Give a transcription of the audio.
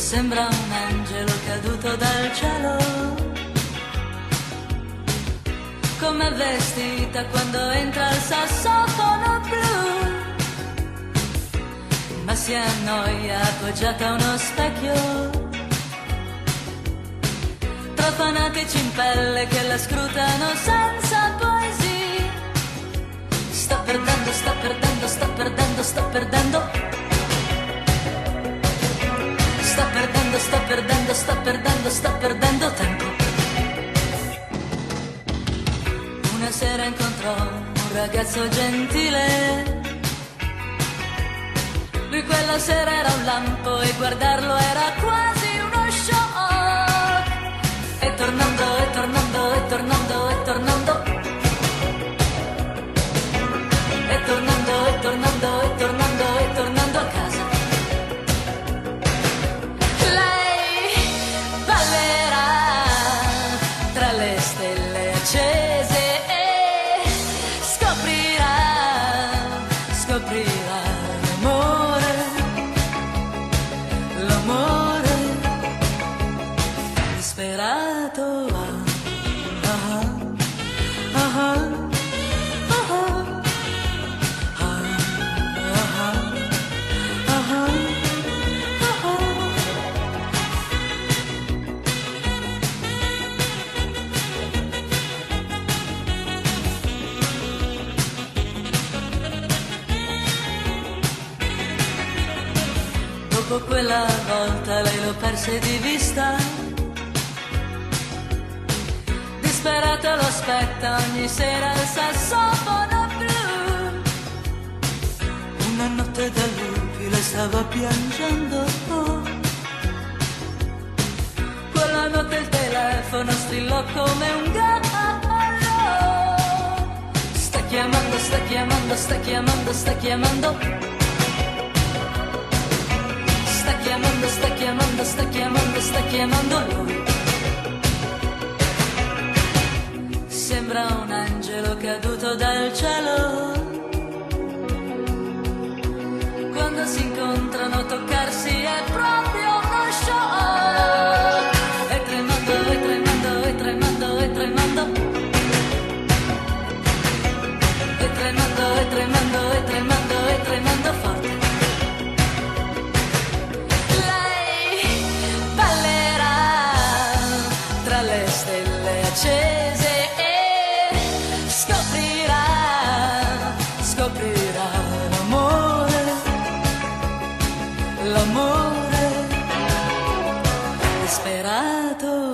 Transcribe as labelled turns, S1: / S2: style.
S1: Sembra un angelo caduto dal cielo, come vestita quando entra il sassofono blu, ma si annoia appoggiata a uno specchio, tra fanatici in pelle che la scrutano senza poesia. Sta perdendo, sta perdendo, sta perdendo, sta perdendo. Sta perdendo, sta perdendo, sta perdendo, sta perdendo tempo. Una sera incontrò un ragazzo gentile. Lui quella sera era un lampo e guardarlo era quasi uno shock. E tornando, e tornando, e tornando, e tornando. E tornando, e tornando, e tornando, e tornando a casa. Scoprirà l'amore, l'amore disperato. Dopo quella volta lei lo perse di vista, disperata lo aspetta ogni sera il sassofono blu. Una notte da lupi lei stava piangendo, quella notte il telefono strillò come un gallo. Sta chiamando, sta chiamando, sta chiamando, sta chiamando. Sta chiamando, sta chiamando, sta chiamando, sta chiamando lui. Sembra un angelo caduto dal cielo. Quando si incontrano toccarsi è proprio uno shock. E tremando, e tremando, e tremando, e tremando. E tremando, e tremando, e tremando, e tremando forte. Le stelle accese e scoprirà l'amore, l'amore disperato.